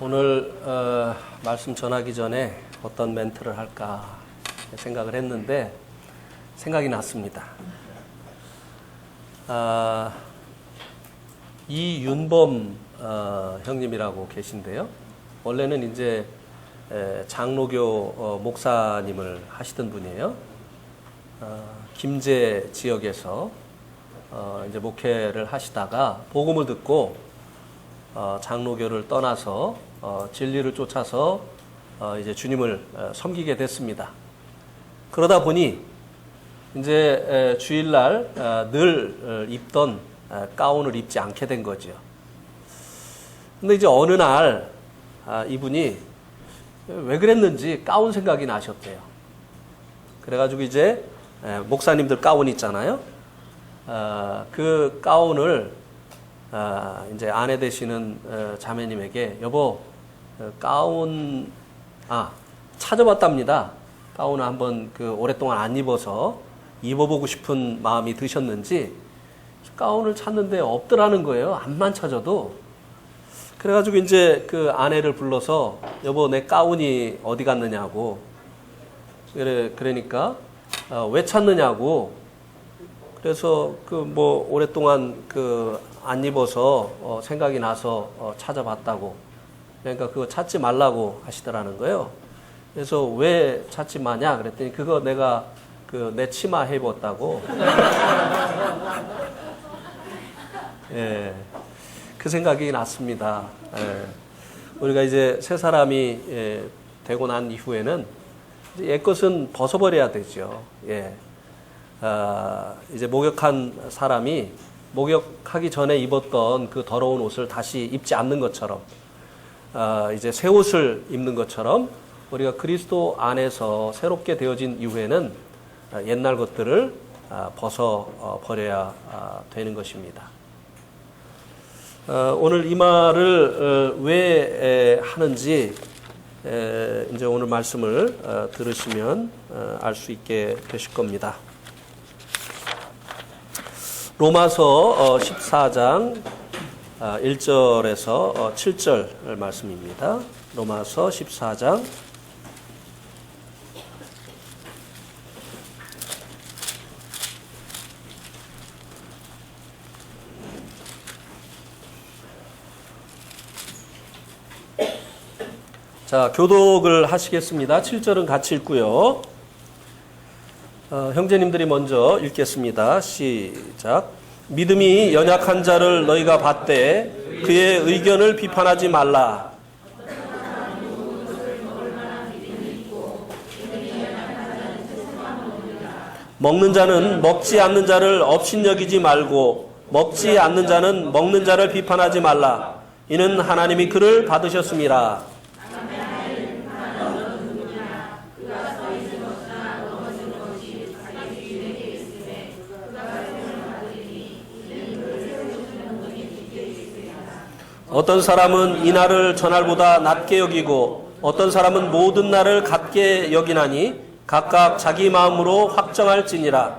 오늘 말씀 전하기 전에 어떤 멘트를 할까 생각을 했는데 생각이 났습니다. 이윤범 형님이라고 계신데요. 원래는 이제 장로교 목사님을 하시던 분이에요. 김제 지역에서 이제 목회를 하시다가 복음을 듣고 장로교를 떠나서 진리를 쫓아서 이제 주님을 섬기게 됐습니다. 그러다 보니 이제 주일날 늘 입던 가운을 입지 않게 된 거죠. 근데 이제 어느 날 이분이 왜 그랬는지 가운 생각이 나셨대요. 그래가지고 이제 목사님들 가운 있잖아요. 그 가운을 이제 아내 되시는 자매님에게 여보 가운 찾아봤답니다. 가운을 한번 오랫동안 안 입어서 입어보고 싶은 마음이 드셨는지 가운을 찾는데 없더라는 거예요. 암만 찾아도. 그래가지고 이제 그 아내를 불러서 여보 내 가운이 어디 갔느냐고. 그러니까 왜 찾느냐고. 그래서 오랫동안 안 입어서 생각이 나서 찾아봤다고. 그러니까 그거 찾지 말라고 하시더라는 거예요. 그래서 왜 찾지 마냐 그랬더니 그거 내가 내 치마 해입었다고. 예, 그 생각이 났습니다. 예, 우리가 이제 새 사람이 되고 난 이후에는 이제 옛것은 벗어버려야 되죠. 예. 이제 목욕한 사람이 목욕하기 전에 입었던 그 더러운 옷을 다시 입지 않는 것처럼, 이제 새 옷을 입는 것처럼 우리가 그리스도 안에서 새롭게 되어진 이후에는 옛날 것들을 벗어 버려야 되는 것입니다. 오늘 이 말을 왜 하는지 이제 오늘 말씀을 들으시면 알 수 있게 되실 겁니다. 로마서 14장 1절에서 7절 말씀입니다. 로마서 14장 자, 교독을 하시겠습니다. 7절은 같이 읽고요. 형제님들이 먼저 읽겠습니다. 시작. 믿음이 연약한 자를 너희가 봤되 그의 의견을 비판하지 말라. 먹는 자는 먹지 않는 자를 업신여기지 말고 먹지 않는 자는 먹는 자를 비판하지 말라. 이는 하나님이 그를 받으셨음이라. 어떤 사람은 이 날을 전날보다 낮게 여기고 어떤 사람은 모든 날을 같게 여기나니 각각 자기 마음으로 확정할지니라.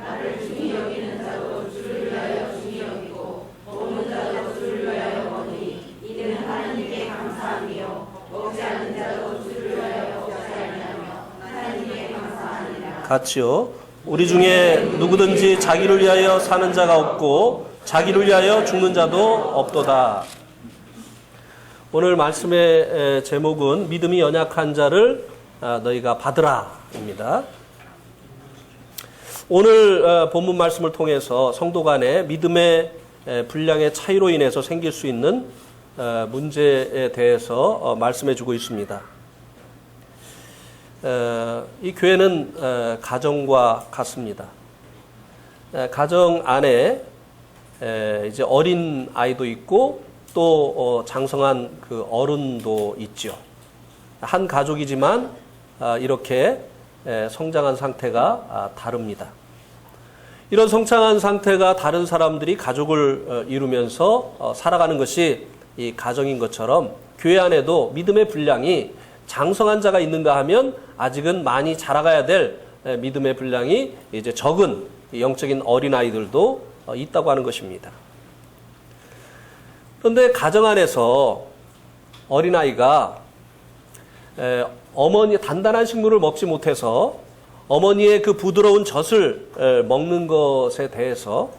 나를 중히 여기는 자도 주를 위하여 중히 여기고 먹는 자도 주를 위하여 먹으니 이는 하나님께 감사하며 먹지 않는 자도 주를 위하여 먹지 아니하며 하나님께 감사하니라. 같이요. 우리 중에 누구든지 자기를 위하여 사는 자가 없고 자기를 위하여 죽는 자도 없도다. 오늘 말씀의 제목은 믿음이 연약한 자를 너희가 받으라입니다. 오늘 본문 말씀을 통해서 성도 간의 믿음의 분량의 차이로 인해서 생길 수 있는 문제에 대해서 말씀해 주고 있습니다. 이 교회는 가정과 같습니다. 가정 안에 이제 어린 아이도 있고 또 장성한 그 어른도 있죠. 한 가족이지만 이렇게 성장한 상태가 다릅니다. 이런 성장한 상태가 다른 사람들이 가족을 이루면서 살아가는 것이 이 가정인 것처럼 교회 안에도 믿음의 분량이 장성한 자가 있는가 하면 아직은 많이 자라가야 될 믿음의 분량이 이제 적은 영적인 어린아이들도 있다고 하는 것입니다. 그런데 가정 안에서 어린아이가 어머니 단단한 식물을 먹지 못해서 어머니의 그 부드러운 젖을 먹는 것에 대해서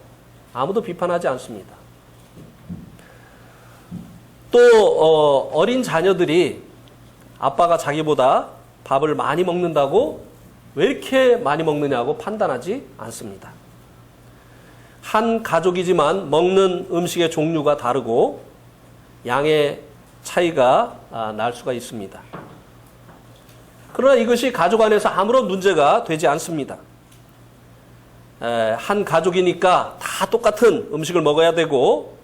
아무도 비판하지 않습니다. 또 어린 자녀들이 아빠가 자기보다 밥을 많이 먹는다고 왜 이렇게 많이 먹느냐고 판단하지 않습니다. 한 가족이지만 먹는 음식의 종류가 다르고 양의 차이가 날 수가 있습니다. 그러나 이것이 가족 안에서 아무런 문제가 되지 않습니다. 한 가족이니까 다 똑같은 음식을 먹어야 되고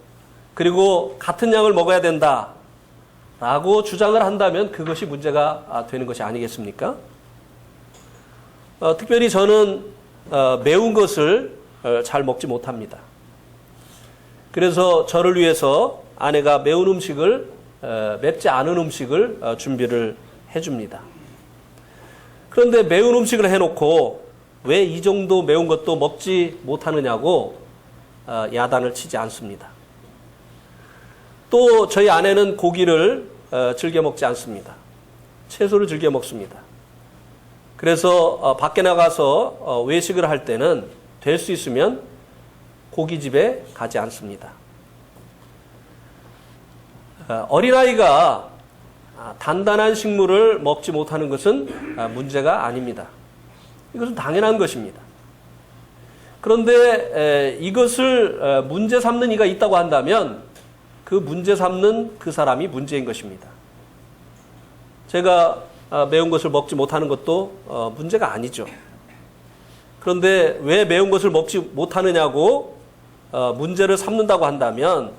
그리고 같은 양을 먹어야 된다 라고 주장을 한다면 그것이 문제가 되는 것이 아니겠습니까? 특별히 저는 매운 것을 잘 먹지 못합니다. 그래서 저를 위해서 아내가 매운 음식을 맵지 않은 음식을 준비를 해줍니다. 그런데 매운 음식을 해놓고 왜 이 정도 매운 것도 먹지 못하느냐고 야단을 치지 않습니다. 또 저희 아내는 고기를 즐겨 먹지 않습니다. 채소를 즐겨 먹습니다. 그래서 밖에 나가서 외식을 할 때는 될 수 있으면 고깃집에 가지 않습니다. 어린아이가 단단한 식물을 먹지 못하는 것은 문제가 아닙니다. 이것은 당연한 것입니다. 그런데 이것을 문제 삼는 이가 있다고 한다면 그 문제 삼는 그 사람이 문제인 것입니다. 제가 매운 것을 먹지 못하는 것도 문제가 아니죠. 그런데 왜 매운 것을 먹지 못하느냐고 문제를 삼는다고 한다면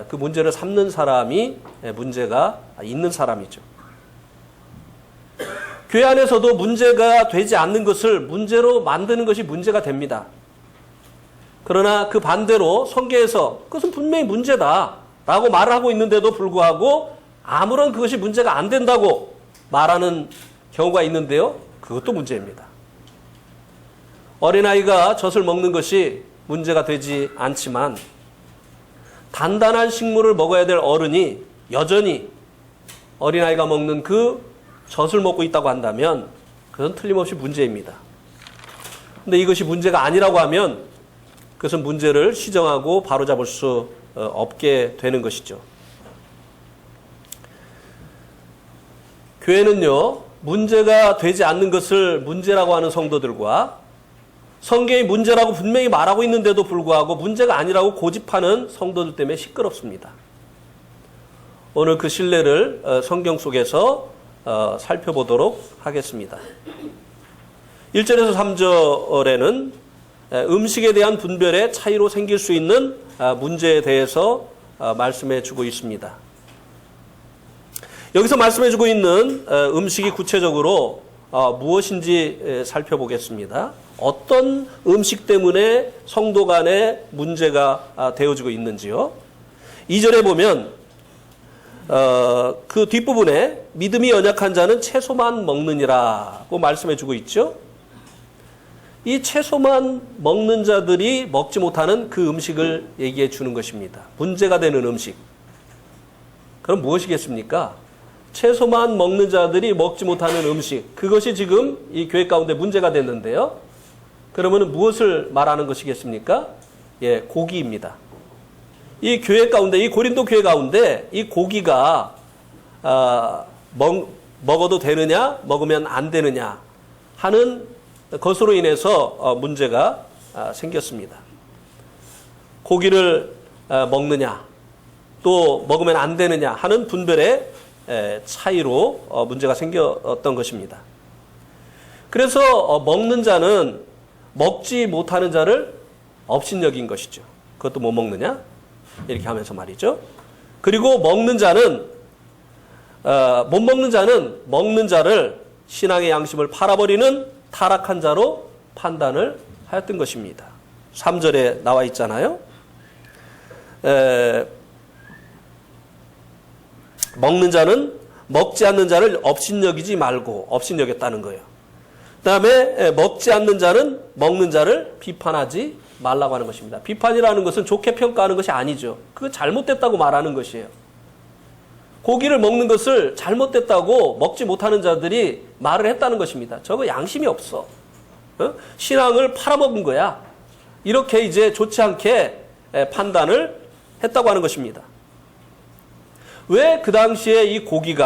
그 문제를 삼는 사람이 문제가 있는 사람이죠. 교회 안에서도 문제가 되지 않는 것을 문제로 만드는 것이 문제가 됩니다. 그러나 그 반대로 성경에서 그것은 분명히 문제다 라고 말을 하고 있는데도 불구하고 아무런 그것이 문제가 안 된다고 말하는 경우가 있는데요. 그것도 문제입니다. 어린아이가 젖을 먹는 것이 문제가 되지 않지만 단단한 식물을 먹어야 될 어른이 여전히 어린아이가 먹는 그 젖을 먹고 있다고 한다면 그것은 틀림없이 문제입니다. 그런데 이것이 문제가 아니라고 하면 그것은 문제를 시정하고 바로잡을 수 없게 되는 것이죠. 교회는요, 문제가 되지 않는 것을 문제라고 하는 성도들과 성경이 문제라고 분명히 말하고 있는데도 불구하고 문제가 아니라고 고집하는 성도들 때문에 시끄럽습니다. 오늘 그 신뢰를 성경 속에서 살펴보도록 하겠습니다. 1절에서 3절에는 음식에 대한 분별의 차이로 생길 수 있는 문제에 대해서 말씀해 주고 있습니다. 여기서 말씀해 주고 있는 음식이 구체적으로 무엇인지 살펴보겠습니다. 어떤 음식 때문에 성도 간에 문제가 되어지고 있는지요. 2절에 보면 그 뒷부분에 믿음이 연약한 자는 채소만 먹느니라고 말씀해 주고 있죠. 이 채소만 먹는 자들이 먹지 못하는 그 음식을 얘기해 주는 것입니다. 문제가 되는 음식. 그럼 무엇이겠습니까? 채소만 먹는 자들이 먹지 못하는 음식. 그것이 지금 이 교회 가운데 문제가 됐는데요. 그러면 무엇을 말하는 것이겠습니까? 예, 고기입니다. 이 교회 가운데, 이 고린도 교회 가운데 이 고기가 먹어도 되느냐, 먹으면 안 되느냐 하는 것으로 인해서 문제가 생겼습니다. 고기를 먹느냐, 또 먹으면 안 되느냐 하는 분별의 차이로 문제가 생겼던 것입니다. 그래서 먹는 자는 먹지 못하는 자를 업신여긴 것이죠. 그것도 못 먹느냐? 이렇게 하면서 말이죠. 그리고 먹는 자는 못 먹는 자는 먹는 자를 신앙의 양심을 팔아버리는 타락한 자로 판단을 하였던 것입니다. 3절에 나와 있잖아요. 먹는 자는 먹지 않는 자를 업신여기지 말고 업신여겼다는 거예요. 그 다음에 먹지 않는 자는 먹는 자를 비판하지 말라고 하는 것입니다. 비판이라는 것은 좋게 평가하는 것이 아니죠. 그거 잘못됐다고 말하는 것이에요. 고기를 먹는 것을 잘못됐다고 먹지 못하는 자들이 말을 했다는 것입니다. 저거 양심이 없어. 신앙을 팔아먹은 거야. 이렇게 이제 좋지 않게 판단을 했다고 하는 것입니다. 왜 그 당시에 이 고기에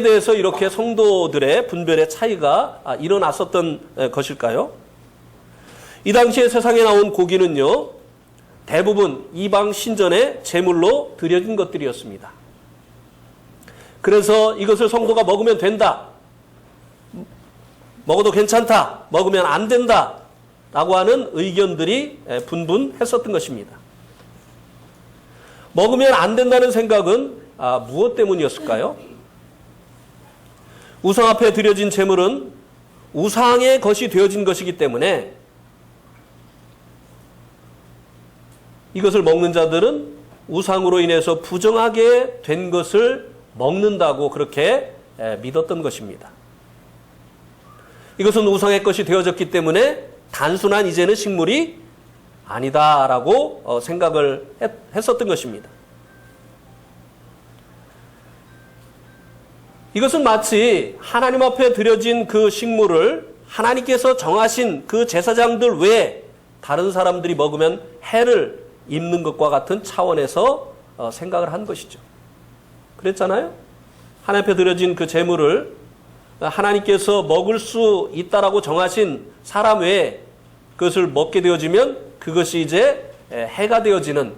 대해서 이렇게 성도들의 분별의 차이가 일어났었던 것일까요? 이 당시에 세상에 나온 고기는요, 대부분 이방 신전의 제물로 드려진 것들이었습니다. 그래서 이것을 성도가 먹으면 된다, 먹어도 괜찮다, 먹으면 안 된다 라고 하는 의견들이 분분했었던 것입니다. 먹으면 안 된다는 생각은 무엇 때문이었을까요? 우상 앞에 드려진 제물은 우상의 것이 되어진 것이기 때문에 이것을 먹는 자들은 우상으로 인해서 부정하게 된 것을 먹는다고 그렇게 믿었던 것입니다. 이것은 우상의 것이 되어졌기 때문에 단순한 이제는 식물이 아니다라고 생각을 했었던 것입니다. 이것은 마치 하나님 앞에 드려진 그 식물을 하나님께서 정하신 그 제사장들 외에 다른 사람들이 먹으면 해를 입는 것과 같은 차원에서 생각을 한 것이죠. 그랬잖아요? 하나님 앞에 드려진 그 제물을 하나님께서 먹을 수 있다라고 정하신 사람 외에 그것을 먹게 되어지면 그것이 이제 해가 되어지는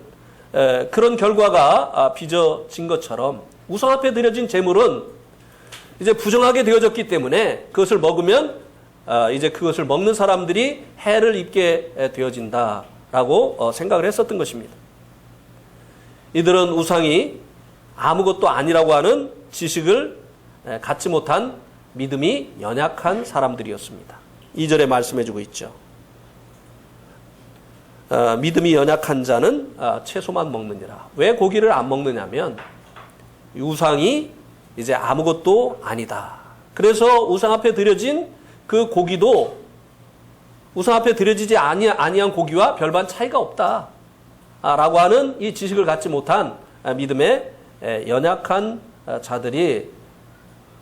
그런 결과가 빚어진 것처럼 우상 앞에 드려진 제물은 이제 부정하게 되어졌기 때문에 그것을 먹으면 이제 그것을 먹는 사람들이 해를 입게 되어진다라고 생각을 했었던 것입니다. 이들은 우상이 아무것도 아니라고 하는 지식을 갖지 못한 믿음이 연약한 사람들이었습니다. 2절에 말씀해주고 있죠. 믿음이 연약한 자는 채소만 먹느니라. 왜 고기를 안 먹느냐면 우상이 이제 아무것도 아니다. 그래서 우상 앞에 드려진 그 고기도 우상 앞에 드려지지 아니한 고기와 별반 차이가 없다. 라고 하는 이 지식을 갖지 못한 믿음의 연약한 자들이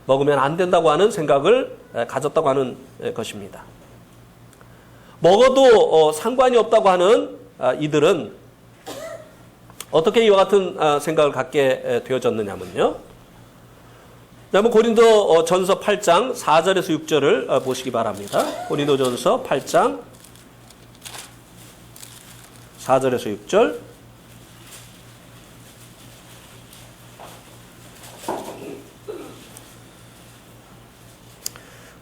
먹으면 안 된다고 하는 생각을 가졌다고 하는 것입니다. 먹어도 상관이 없다고 하는 이들은 어떻게 이와 같은 생각을 갖게 되어졌느냐면요. 한번 고린도 전서 8장 4절에서 6절을 보시기 바랍니다. 고린도 전서 8장 4절에서 6절.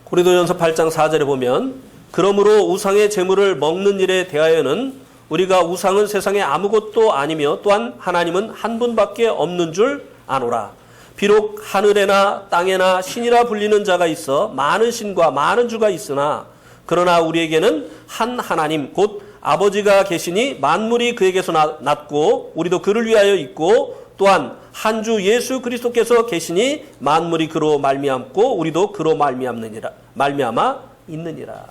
고린도전서 8장 4절에 보면 그러므로 우상의 제물을 먹는 일에 대하여는 우리가 우상은 세상에 아무것도 아니며 또한 하나님은 한 분밖에 없는 줄 아노라. 비록 하늘에나 땅에나 신이라 불리는 자가 있어 많은 신과 많은 주가 있으나 그러나 우리에게는 한 하나님 곧 아버지가 계시니 만물이 그에게서 났고 우리도 그를 위하여 있고 또한 한 주 예수 그리스도께서 계시니 만물이 그로 말미암고 우리도 그로 말미암아 있느니라.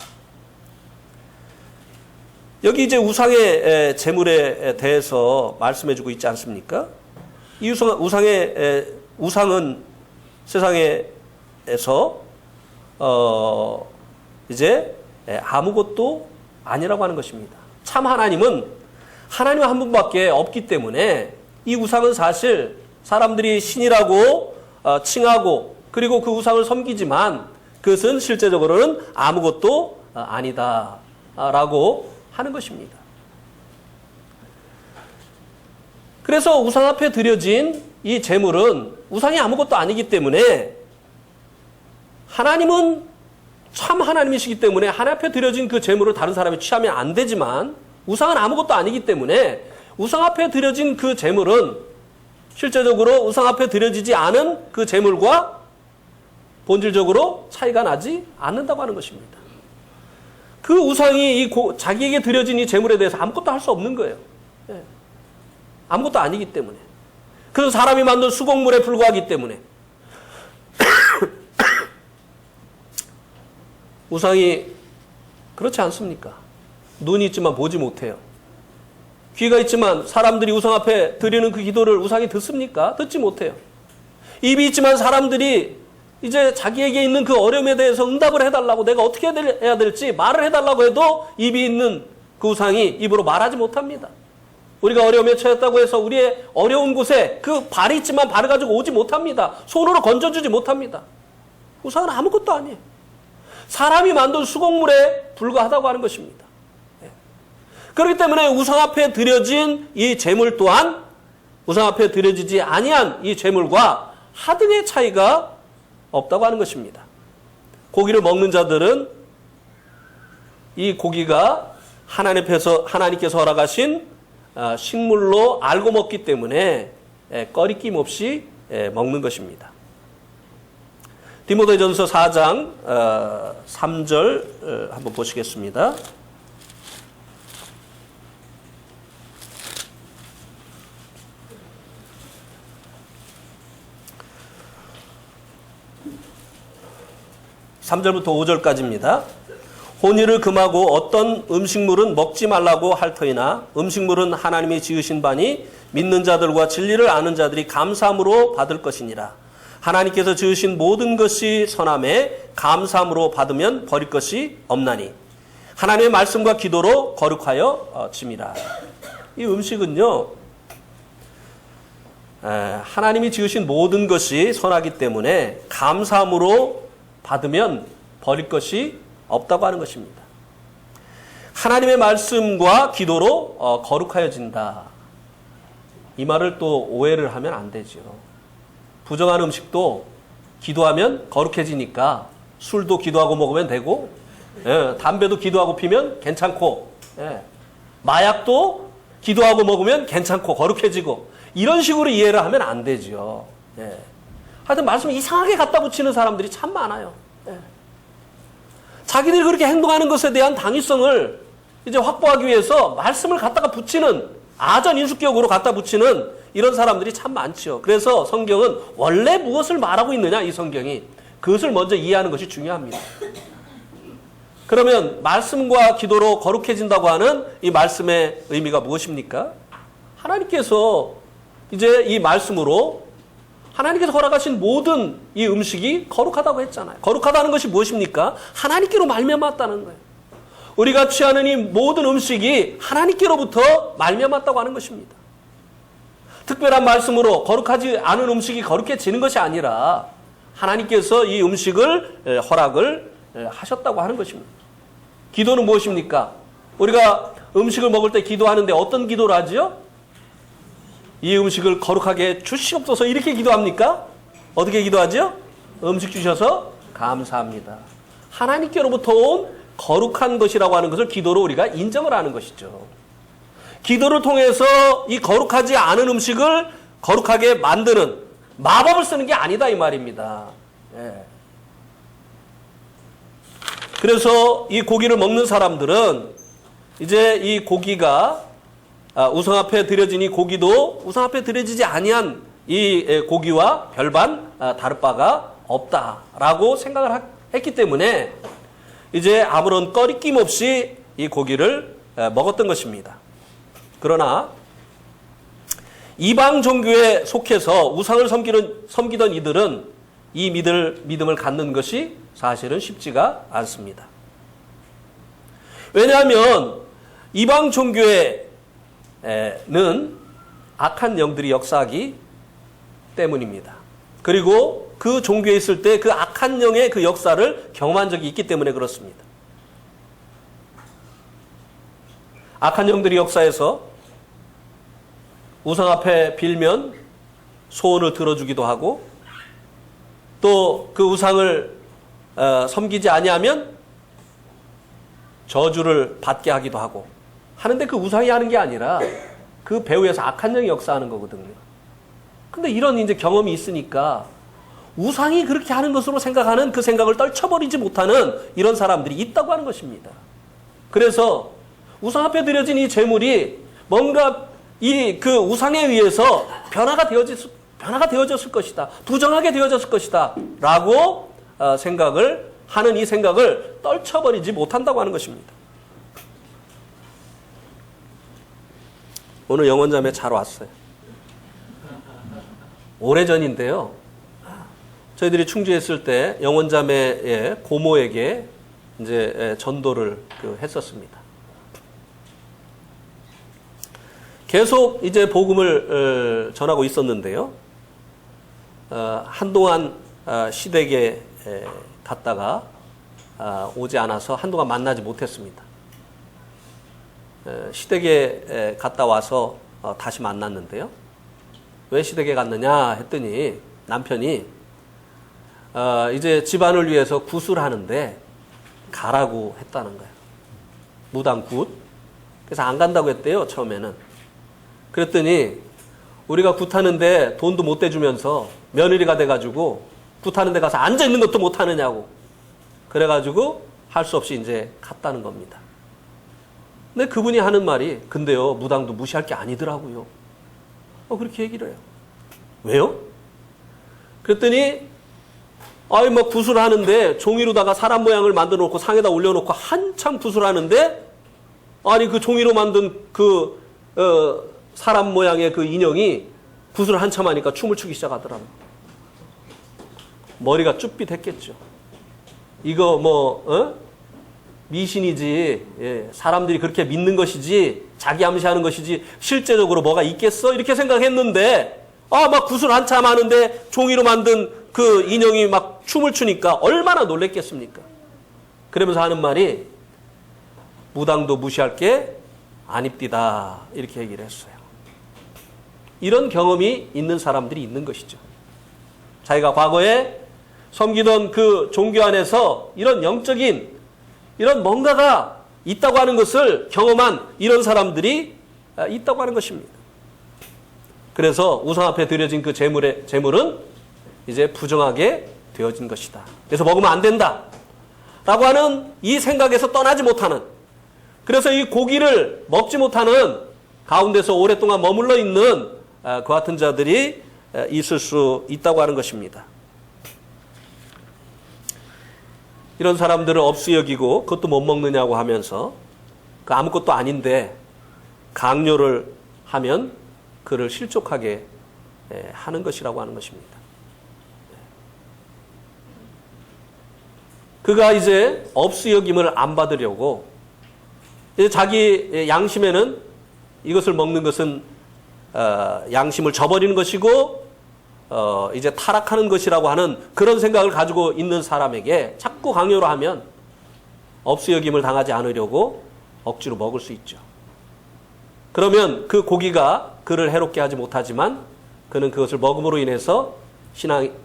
여기 이제 우상의 제물에 대해서 말씀해주고 있지 않습니까? 이 우상은 세상에서 이제 아무것도 아니라고 하는 것입니다. 참 하나님은 하나님 한 분밖에 없기 때문에 이 우상은 사실 사람들이 신이라고 칭하고 그리고 그 우상을 섬기지만 그것은 실제적으로는 아무것도 아니다라고 하는 것입니다. 그래서 우상 앞에 드려진 이 제물은 우상이 아무것도 아니기 때문에 하나님은 참 하나님이시기 때문에 하나님 앞에 드려진 그 제물을 다른 사람이 취하면 안 되지만 우상은 아무것도 아니기 때문에 우상 앞에 드려진 그 제물은 실제적으로 우상 앞에 드려지지 않은 그 제물과 본질적으로 차이가 나지 않는다고 하는 것입니다. 그 우상이 자기에게 드려진 이 제물에 대해서 아무것도 할 수 없는 거예요. 아무것도 아니기 때문에. 그래서 사람이 만든 수공물에 불과하기 때문에. 우상이 그렇지 않습니까? 눈이 있지만 보지 못해요. 귀가 있지만 사람들이 우상 앞에 드리는 그 기도를 우상이 듣습니까? 듣지 못해요. 입이 있지만 사람들이 이제 자기에게 있는 그 어려움에 대해서 응답을 해달라고, 내가 어떻게 해야 될지 말을 해달라고 해도 입이 있는 그 우상이 입으로 말하지 못합니다. 우리가 어려움에 처했다고 해서 우리의 어려운 곳에 그 발이 있지만 발을 가지고 오지 못합니다. 손으로 건져주지 못합니다. 우상은 아무것도 아니에요. 사람이 만든 수공물에 불과하다고 하는 것입니다. 그렇기 때문에 우상 앞에 드려진 이 제물 또한 우상 앞에 드려지지 아니한 이 제물과 하등의 차이가 없다고 하는 것입니다. 고기를 먹는 자들은 이 고기가 하나님께서 허락하신 식물로 알고 먹기 때문에 꺼리낌 없이 먹는 것입니다. 디모데전서 4장 3절 한번 보시겠습니다. (3절부터) (5절까지입니다) 혼의를 금하고 어떤 음식물은 먹지 말라고 할 터이나 음식물은 하나님이 지으신 바니 믿는 자들과 진리를 아는 자들이 감사함으로 받을 것이니라. 하나님께서 지으신 모든 것이 선함에 감사함으로 받으면 버릴 것이 없나니 하나님의 말씀과 기도로 거룩하여 짐이라. 이 음식은요, 하나님이 지으신 모든 것이 선하기 때문에 감사함으로 받으면 버릴 것이 없다고 하는 것입니다. 하나님의 말씀과 기도로 거룩하여진다. 이 말을 또 오해를 하면 안 되죠. 부정한 음식도 기도하면 거룩해지니까 술도 기도하고 먹으면 되고, 담배도 기도하고 피면 괜찮고, 마약도 기도하고 먹으면 괜찮고 거룩해지고, 이런 식으로 이해를 하면 안 되죠. 하여튼 말씀을 이상하게 갖다 붙이는 사람들이 참 많아요. 자기들이 그렇게 행동하는 것에 대한 당위성을 이제 확보하기 위해서 말씀을 갖다가 붙이는, 아전인수격으로 갖다 붙이는 이런 사람들이 참 많죠. 그래서 성경은 원래 무엇을 말하고 있느냐, 이 성경이. 그것을 먼저 이해하는 것이 중요합니다. 그러면 말씀과 기도로 거룩해진다고 하는 이 말씀의 의미가 무엇입니까? 하나님께서 이제 이 말씀으로 하나님께서 허락하신 모든 이 음식이 거룩하다고 했잖아요. 거룩하다는 것이 무엇입니까? 하나님께로 말미암았다는 거예요. 우리가 취하는 이 모든 음식이 하나님께로부터 말미암았다고 하는 것입니다. 특별한 말씀으로 거룩하지 않은 음식이 거룩해지는 것이 아니라 하나님께서 이 음식을 허락을 하셨다고 하는 것입니다. 기도는 무엇입니까? 우리가 음식을 먹을 때 기도하는데 어떤 기도를 하죠? 이 음식을 거룩하게 주시옵소서, 이렇게 기도합니까? 어떻게 기도하죠? 음식 주셔서 감사합니다. 하나님께로부터 온 거룩한 것이라고 하는 것을 기도로 우리가 인정을 하는 것이죠. 기도를 통해서 이 거룩하지 않은 음식을 거룩하게 만드는 마법을 쓰는 게 아니다, 이 말입니다. 그래서 이 고기를 먹는 사람들은 이제 이 고기가 우상 앞에 드려진 이 고기도 우상 앞에 드려지지 아니한 이 고기와 별반 다를 바가 없다라고 생각을 했기 때문에 이제 아무런 꺼리낌 없이 이 고기를 먹었던 것입니다. 그러나 이방 종교에 속해서 우상을 섬기던 이들은 이 믿음을 갖는 것이 사실은 쉽지가 않습니다. 왜냐하면 이방 종교에는 악한 영들이 역사하기 때문입니다. 그리고 그 종교에 있을 때 그 악한 영의 그 역사를 경험한 적이 있기 때문에 그렇습니다. 악한 영들이 역사해서 우상 앞에 빌면 소원을 들어주기도 하고, 또 그 우상을 섬기지 아니하면 저주를 받게 하기도 하고 하는데, 그 우상이 하는 게 아니라 그 배후에서 악한 영이 역사하는 거거든요. 근데 이런 이제 경험이 있으니까 우상이 그렇게 하는 것으로 생각하는 그 생각을 떨쳐버리지 못하는 이런 사람들이 있다고 하는 것입니다. 그래서 우상 앞에 드려진 이 제물이 뭔가 이 그 우상에 의해서 변화가 되어졌을 것이다, 부정하게 되어졌을 것이다 라고 생각을 하는 이 생각을 떨쳐버리지 못한다고 하는 것입니다. 오늘 영원자매 잘 왔어요. 오래전인데요. 저희들이 충주에 있을 때 영원자매의 고모에게 이제 전도를 했었습니다. 계속 이제 복음을 전하고 있었는데요. 한동안 시댁에 갔다가 오지 않아서 한동안 만나지 못했습니다. 시댁에 갔다 와서 다시 만났는데요. 왜 시댁에 갔느냐 했더니 남편이 이제 집안을 위해서 굿을 하는데 가라고 했다는 거예요. 무당 굿. 그래서 안 간다고 했대요, 처음에는. 그랬더니 우리가 굿하는데 돈도 못 대주면서 며느리가 돼가지고 굿하는 데 가서 앉아있는 것도 못하느냐고. 그래가지고 할 수 없이 이제 갔다는 겁니다. 근데 그분이 하는 말이 근데요, 무당도 무시할 게 아니더라고요. 그렇게 얘기를 해요. 왜요? 그랬더니 막 굿을 하는데 종이로다가 사람 모양을 만들어 놓고 상에다 올려놓고 한참 굿을 하는데 아니 그 종이로 만든 그 사람 모양의 그 인형이 굿을 한참 하니까 춤을 추기 시작하더라고요. 머리가 쭈삣했겠죠. 이거 미신이지, 예, 사람들이 그렇게 믿는 것이지, 자기 암시하는 것이지, 실제적으로 뭐가 있겠어? 이렇게 생각했는데, 막 굿을 한참 하는데, 종이로 만든 그 인형이 막 춤을 추니까 얼마나 놀랬겠습니까? 그러면서 하는 말이, 무당도 무시할 게 아닙디다. 이렇게 얘기를 했어요. 이런 경험이 있는 사람들이 있는 것이죠. 자기가 과거에 섬기던 그 종교 안에서 이런 영적인 이런 뭔가가 있다고 하는 것을 경험한 이런 사람들이 있다고 하는 것입니다. 그래서 우상 앞에 드려진 그 제물은 이제 부정하게 되어진 것이다. 그래서 먹으면 안 된다. 라고 하는 이 생각에서 떠나지 못하는, 그래서 이 고기를 먹지 못하는 가운데서 오랫동안 머물러 있는 그 같은 자들이 있을 수 있다고 하는 것입니다. 이런 사람들을 업수 여기고 그것도 못 먹느냐고 하면서 그 아무것도 아닌데 강요를 하면 그를 실족하게 하는 것이라고 하는 것입니다. 그가 이제 업수 여김을 안 받으려고 이제 자기 양심에는 이것을 먹는 것은 양심을 저버리는 것이고 이제 타락하는 것이라고 하는 그런 생각을 가지고 있는 사람에게 자꾸 강요를 하면 업수여김을 당하지 않으려고 억지로 먹을 수 있죠. 그러면 그 고기가 그를 해롭게 하지 못하지만 그는 그것을 먹음으로 인해서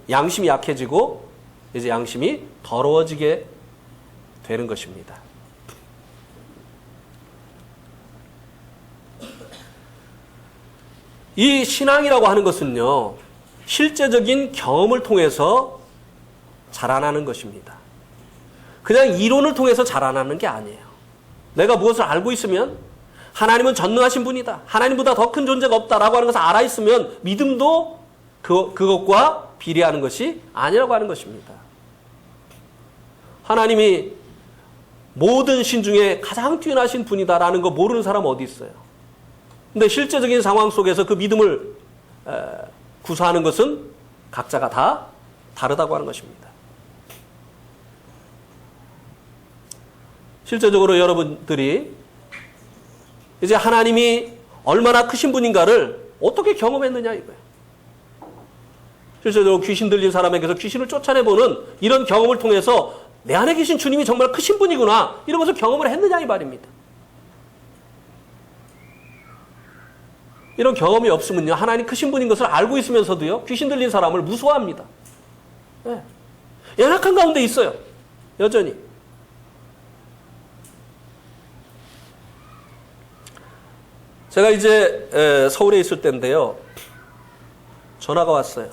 양심이 약해지고 이제 양심이 더러워지게 되는 것입니다. 이 신앙이라고 하는 것은요, 실제적인 경험을 통해서 자라나는 것입니다. 그냥 이론을 통해서 자라나는 게 아니에요. 내가 무엇을 알고 있으면 하나님은 전능하신 분이다, 하나님보다 더 큰 존재가 없다라고 하는 것을 알아있으면 믿음도 그것과 비례하는 것이 아니라고 하는 것입니다. 하나님이 모든 신 중에 가장 뛰어나신 분이다라는 거 모르는 사람 어디 있어요? 근데 실제적인 상황 속에서 그 믿음을 구사하는 것은 각자가 다 다르다고 하는 것입니다. 실제적으로 여러분들이 이제 하나님이 얼마나 크신 분인가를 어떻게 경험했느냐 이거예요. 실제적으로 귀신 들린 사람에게서 귀신을 쫓아내보는 이런 경험을 통해서 내 안에 계신 주님이 정말 크신 분이구나 이런 것을 경험을 했느냐 이 말입니다. 이런 경험이 없으면요, 하나님 크신 분인 것을 알고 있으면서도요, 귀신 들린 사람을 무서워합니다. 네. 연약한 가운데 있어요, 여전히. 제가 이제 서울에 있을 때인데요, 전화가 왔어요.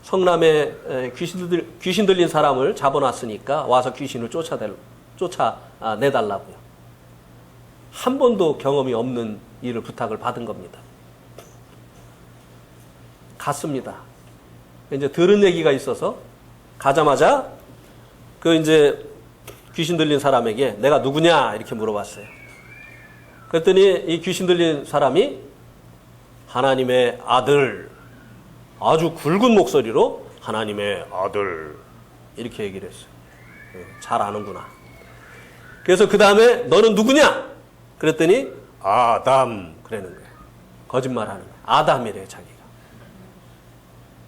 성남에 귀신 들린 사람을 잡아놨으니까 와서 귀신을 쫓아내달라고요. 한 번도 경험이 없는 일을 부탁을 받은 겁니다. 갔습니다. 이제 들은 얘기가 있어서 가자마자 그 이제 귀신 들린 사람에게 내가 누구냐 이렇게 물어봤어요. 그랬더니 이 귀신 들린 사람이 하나님의 아들, 아주 굵은 목소리로 하나님의 아들 이렇게 얘기를 했어요. 잘 아는구나. 그래서 그 다음에 너는 누구냐? 그랬더니 아담 그러는 거예요. 거짓말하는 거예요. 아담이래요, 자기가.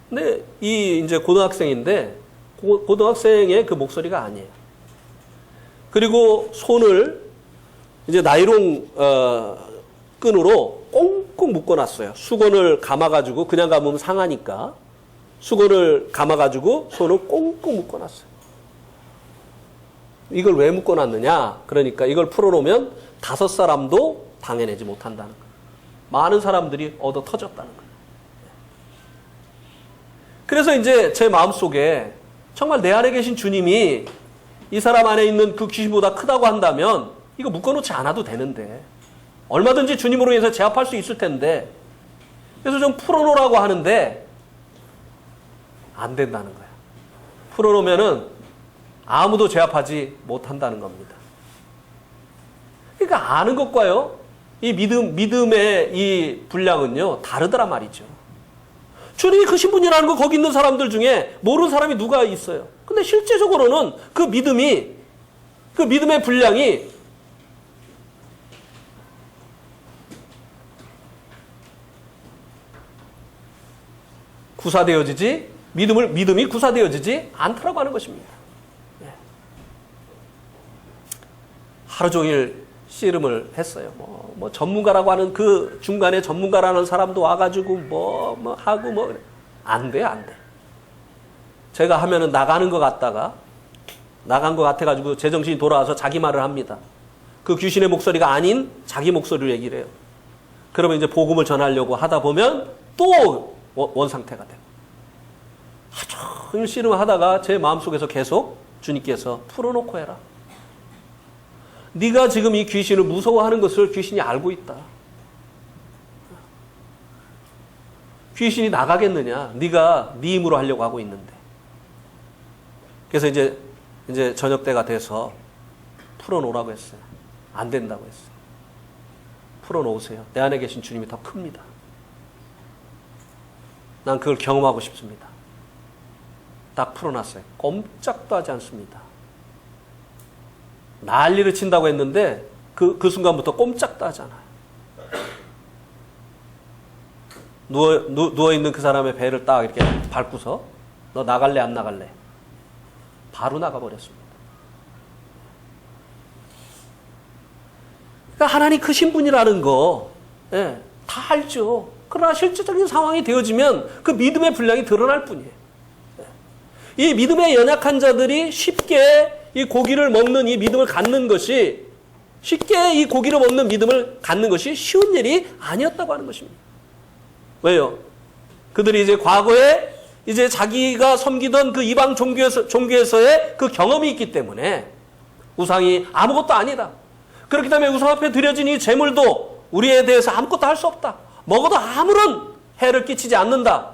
근데 이 이제 고등학생인데 고등학생의 그 목소리가 아니에요. 그리고 손을 이제 나이롱 끈으로 꽁꽁 묶어놨어요. 수건을 감아가지고 그냥 감으면 상하니까 수건을 감아가지고 손을 꽁꽁 묶어놨어요. 이걸 왜 묶어놨느냐? 그러니까 이걸 풀어놓으면 5사람도 당해내지 못한다는 거예요. 많은 사람들이 얻어 터졌다는 거예요. 그래서 이제 제 마음속에 정말 내 안에 계신 주님이 이 사람 안에 있는 그 귀신보다 크다고 한다면 이거 묶어놓지 않아도 되는데 얼마든지 주님으로 인해서 제압할 수 있을 텐데 그래서 좀 풀어놓으라고 하는데 안 된다는 거예요. 풀어놓으면은 아무도 제압하지 못한다는 겁니다. 그러니까 아는 것과요, 이 믿음의 이 분량은요, 다르더란 말이죠. 주님이 크신 분이라는 거 거기 있는 사람들 중에 모르는 사람이 누가 있어요. 근데 실제적으로는 그 믿음의 분량이 구사되어지지, 믿음이 구사되어지지 않더라고 하는 것입니다. 하루 종일 씨름을 했어요. 뭐 전문가라고 하는 그 중간에 전문가라는 사람도 와가지고 뭐 하고 안 돼. 제가 하면은 나가는 것 같다가 나간 것 같아가지고 제정신이 돌아와서 자기 말을 합니다. 그 귀신의 목소리가 아닌 자기 목소리로 얘기를 해요. 그러면 이제 복음을 전하려고 하다 보면 또 원상태가 돼요. 하루 종일 씨름을 하다가 제 마음속에서 계속 주님께서 풀어놓고 해라. 네가 지금 이 귀신을 무서워하는 것을 귀신이 알고 있다. 귀신이 나가겠느냐? 네가 네 힘으로 하려고 하고 있는데. 그래서 이제 저녁 때가 돼서 풀어놓으라고 했어요. 안 된다고 했어요. 풀어놓으세요. 내 안에 계신 주님이 더 큽니다. 난 그걸 경험하고 싶습니다. 딱 풀어놨어요. 꼼짝도 하지 않습니다. 난리를 친다고 했는데 그 순간부터 꼼짝도 하잖아요. 누워있는 그 사람의 배를 딱 이렇게 밟고서 너 나갈래 안 나갈래? 바로 나가버렸습니다. 그러니까 하나님 크신 분이라는 거 다 알죠. 그러나 실제적인 상황이 되어지면 그 믿음의 분량이 드러날 뿐이에요. 이 믿음의 연약한 자들이 쉽게 이 고기를 먹는 이 믿음을 갖는 것이 쉽게 이 고기를 먹는 믿음을 갖는 것이 쉬운 일이 아니었다고 하는 것입니다. 왜요? 그들이 이제 과거에 이제 자기가 섬기던 그 이방 종교에서의 그 경험이 있기 때문에 우상이 아무것도 아니다. 그렇기 때문에 우상 앞에 드려진 이 제물도 우리에 대해서 아무것도 할 수 없다. 먹어도 아무런 해를 끼치지 않는다.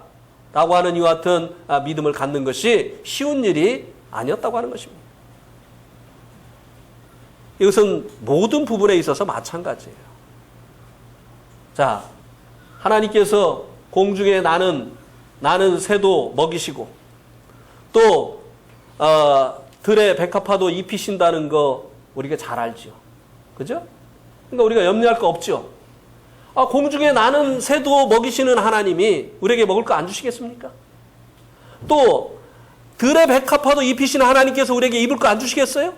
라고 하는 이와 같은 믿음을 갖는 것이 쉬운 일이 아니었다고 하는 것입니다. 이것은 모든 부분에 있어서 마찬가지예요. 자, 하나님께서 공중에 나는 새도 먹이시고 또 들의 백합화도 입히신다는 거 우리가 잘 알죠. 그죠? 그러니까 우리가 염려할 거 없죠. 공중에 나는 새도 먹이시는 하나님이 우리에게 먹을 거 안 주시겠습니까? 또 들의 백합화도 입히시는 하나님께서 우리에게 입을 거 안 주시겠어요?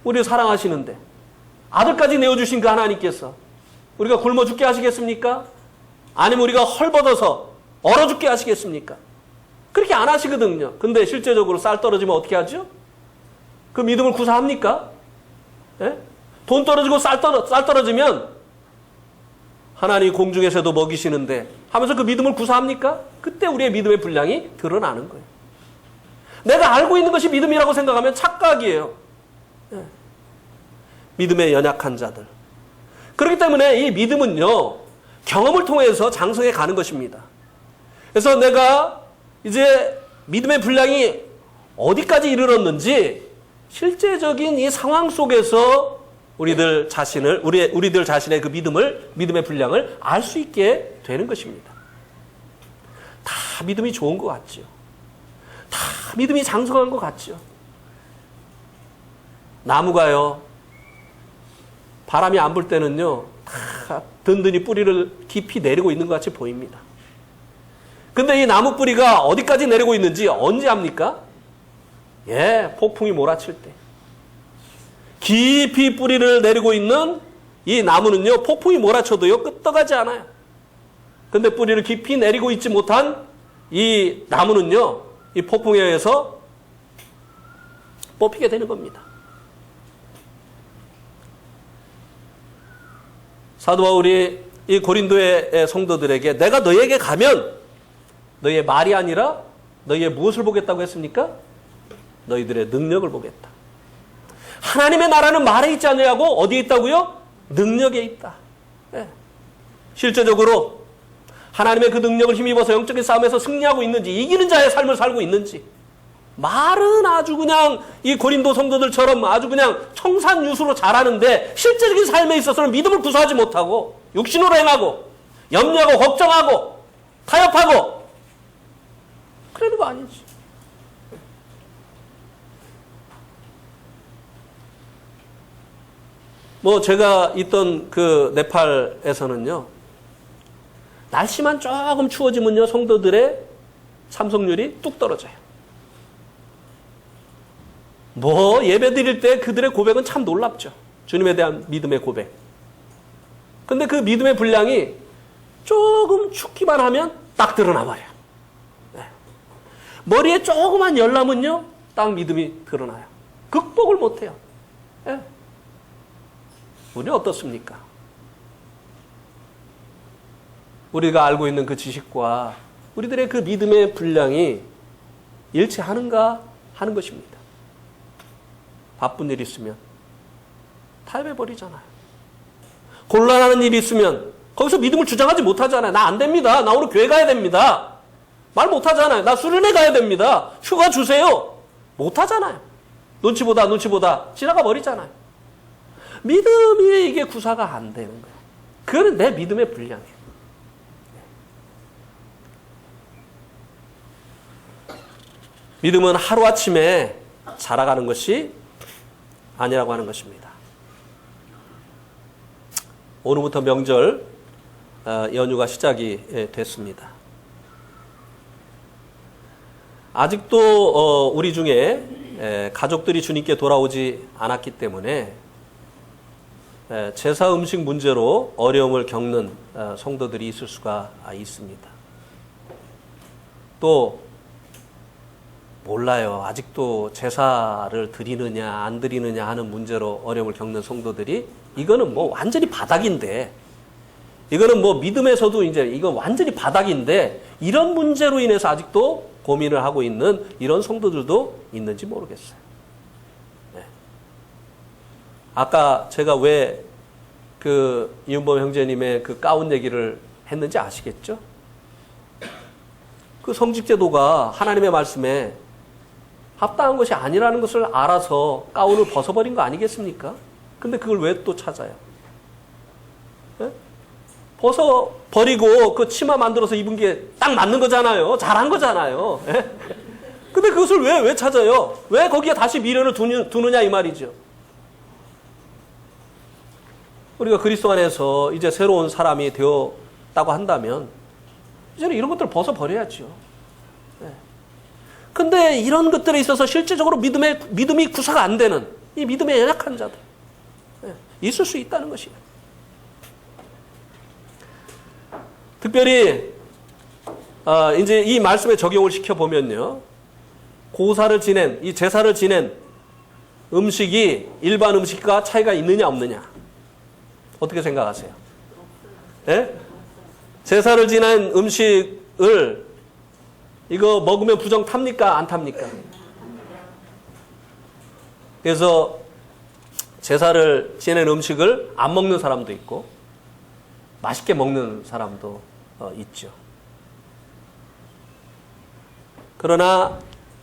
우리를 사랑하시는데 아들까지 내어주신 그 하나님께서 우리가 굶어 죽게 하시겠습니까? 아니면 우리가 헐벗어서 얼어 죽게 하시겠습니까? 그렇게 안 하시거든요. 근데 실제적으로 쌀 떨어지면 어떻게 하죠? 그 믿음을 구사합니까? 예? 돈 떨어지고 쌀 떨어지면 하나님 공중에서도 먹이시는데 하면서 그 믿음을 구사합니까? 그때 우리의 믿음의 분량이 드러나는 거예요. 내가 알고 있는 것이 믿음이라고 생각하면 착각이에요. 예. 믿음의 연약한 자들. 그렇기 때문에 이 믿음은요, 경험을 통해서 장성해 가는 것입니다. 그래서 내가 이제 믿음의 분량이 어디까지 이르렀는지 실제적인 이 상황 속에서 우리들 자신의 그 믿음의 분량을 알 수 있게 되는 것입니다. 다 믿음이 좋은 것 같죠. 다 믿음이 장성한 것 같죠. 나무가요, 바람이 안 불 때는요, 다 든든히 뿌리를 깊이 내리고 있는 것 같이 보입니다. 근데 이 나무 뿌리가 어디까지 내리고 있는지 언제 압니까? 폭풍이 몰아칠 때. 깊이 뿌리를 내리고 있는 이 나무는요, 폭풍이 몰아쳐도요, 끄떡하지 않아요. 근데 뿌리를 깊이 내리고 있지 못한 이 나무는요, 이 폭풍에 의해서 뽑히게 되는 겁니다. 사도 바울이 이 고린도의 성도들에게 내가 너에게 가면 너희의 말이 아니라 너희의 무엇을 보겠다고 했습니까? 너희들의 능력을 보겠다. 하나님의 나라는 말에 있지 않냐고 어디에 있다고요? 능력에 있다. 실제적으로 하나님의 그 능력을 힘입어서 영적인 싸움에서 승리하고 있는지, 이기는 자의 삶을 살고 있는지, 말은 아주 그냥 이 고린도 성도들처럼 아주 그냥 청산유수로 잘하는데 실제적인 삶에 있어서는 믿음을 구사하지 못하고 육신으로 행하고 염려하고 걱정하고 타협하고 그러는 거 아니지. 제가 있던 그 네팔에서는요, 날씨만 조금 추워지면요, 성도들의 참석률이 뚝 떨어져요. 예배 드릴 때 그들의 고백은 참 놀랍죠. 주님에 대한 믿음의 고백. 근데 그 믿음의 분량이 조금 춥기만 하면 딱 드러나 버려요. 머리에 조그만 열나면요, 딱 믿음이 드러나요. 극복을 못해요. 우리 어떻습니까? 우리가 알고 있는 그 지식과 우리들의 그 믿음의 분량이 일치하는가 하는 것입니다. 바쁜 일 있으면 타협해버리잖아요. 곤란한 일이 있으면 거기서 믿음을 주장하지 못하잖아요. 나 안 됩니다. 나 오늘 교회 가야 됩니다. 말 못하잖아요. 나 수련회 가야 됩니다. 휴가 주세요. 못하잖아요. 눈치 보다 지나가 버리잖아요. 믿음이 이게 구사가 안 되는 거예요. 그거는 내 믿음의 분량이에요. 믿음은 하루아침에 자라가는 것이 아니라고 하는 것입니다. 오늘부터 명절 연휴가 시작이 됐습니다. 아직도 우리 중에 가족들이 주님께 돌아오지 않았기 때문에 제사 음식 문제로 어려움을 겪는 성도들이 있을 수가 있습니다. 또 몰라요. 아직도 제사를 드리느냐 안 드리느냐 하는 문제로 어려움을 겪는 성도들이, 이거는 완전히 바닥인데, 이거는 믿음에서도 이제 이건 완전히 바닥인데, 이런 문제로 인해서 아직도 고민을 하고 있는 이런 성도들도 있는지 모르겠어요. 아까 제가 왜 그 이은범 형제님의 그 가운 얘기를 했는지 아시겠죠? 그 성직제도가 하나님의 말씀에 합당한 것이 아니라는 것을 알아서 가운을 벗어버린 거 아니겠습니까? 근데 그걸 왜 또 찾아요? 벗어버리고 그 치마 만들어서 입은 게 딱 맞는 거잖아요. 잘한 거잖아요. 근데 그것을 왜 찾아요? 왜 거기에 다시 미련을 두느냐 이 말이죠. 우리가 그리스도 안에서 이제 새로운 사람이 되었다고 한다면 이제는 이런 것들을 벗어버려야죠. 근데 이런 것들에 있어서 실제적으로 믿음이 구사가 안 되는 이 믿음의 연약한 자들 있을 수 있다는 것이에요. 특별히 이제 이 말씀에 적용을 시켜보면요, 고사를 지낸, 이 제사를 지낸 음식이 일반 음식과 차이가 있느냐 없느냐, 어떻게 생각하세요? 제사를 지낸 음식을 이거 먹으면 부정 탑니까? 안 탑니까? 그래서 제사를 지낸 음식을 안 먹는 사람도 있고 맛있게 먹는 사람도 있죠. 그러나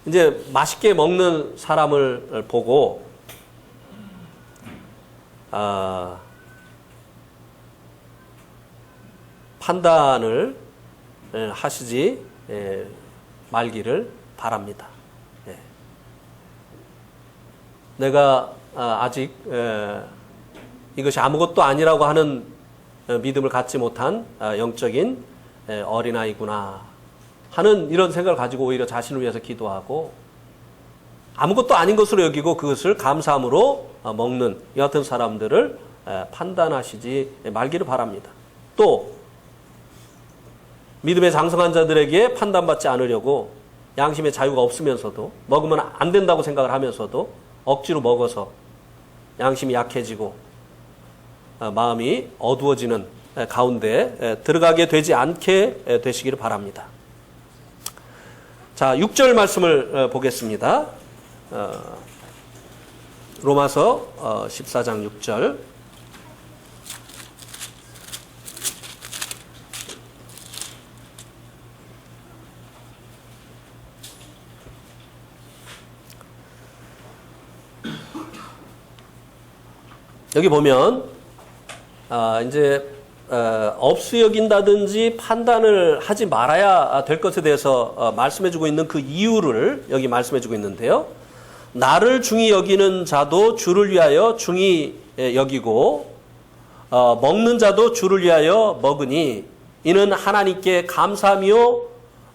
이제 맛있게 먹는 사람을 보고 판단을 하시지 말기를 바랍니다. 내가 아직 이것이 아무것도 아니라고 하는 믿음을 갖지 못한 영적인 어린아이구나 하는 이런 생각을 가지고 오히려 자신을 위해서 기도하고 아무것도 아닌 것으로 여기고 그것을 감사함으로 먹는 이 같은 사람들을 판단하시지 말기를 바랍니다. 또 믿음의 장성한 자들에게 판단받지 않으려고 양심의 자유가 없으면서도 먹으면 안 된다고 생각을 하면서도 억지로 먹어서 양심이 약해지고 마음이 어두워지는 가운데 들어가게 되지 않게 되시기를 바랍니다. 자, 6절 말씀을 보겠습니다. 로마서 14장 6절. 여기 보면 이제 업수 여긴다든지 판단을 하지 말아야 될 것에 대해서 말씀해주고 있는 그 이유를 여기 말씀해주고 있는데요. 나를 중히 여기는 자도 주를 위하여 중히 여기고 먹는 자도 주를 위하여 먹으니 이는 하나님께 감사하며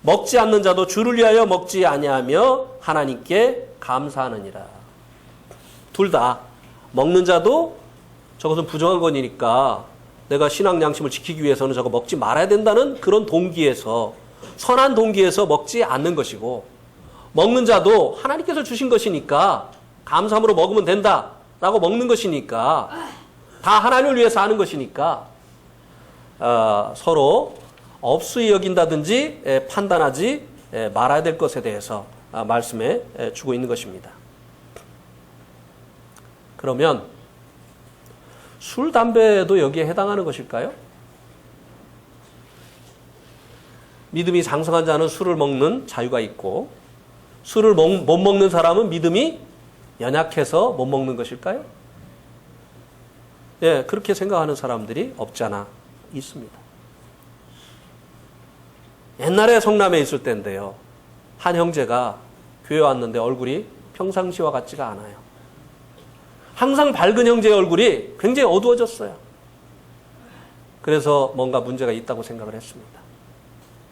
먹지 않는 자도 주를 위하여 먹지 아니하며 하나님께 감사하느니라. 둘 다 먹는 자도 저것은 부정한 것이니까 내가 신앙 양심을 지키기 위해서는 저거 먹지 말아야 된다는 그런 동기에서 선한 동기에서 먹지 않는 것이고 먹는 자도 하나님께서 주신 것이니까 감사함으로 먹으면 된다라고 먹는 것이니까 다 하나님을 위해서 하는 것이니까 서로 업수히 여긴다든지 판단하지 말아야 될 것에 대해서 말씀해 주고 있는 것입니다. 그러면 술, 담배도 여기에 해당하는 것일까요? 믿음이 장성한 자는 술을 먹는 자유가 있고 술을 못 먹는 사람은 믿음이 연약해서 못 먹는 것일까요? 예, 그렇게 생각하는 사람들이 없지 않아 있습니다. 옛날에 성남에 있을 때인데요. 한 형제가 교회 왔는데 얼굴이 평상시와 같지가 않아요. 항상 밝은 형제의 얼굴이 굉장히 어두워졌어요. 그래서 뭔가 문제가 있다고 생각을 했습니다.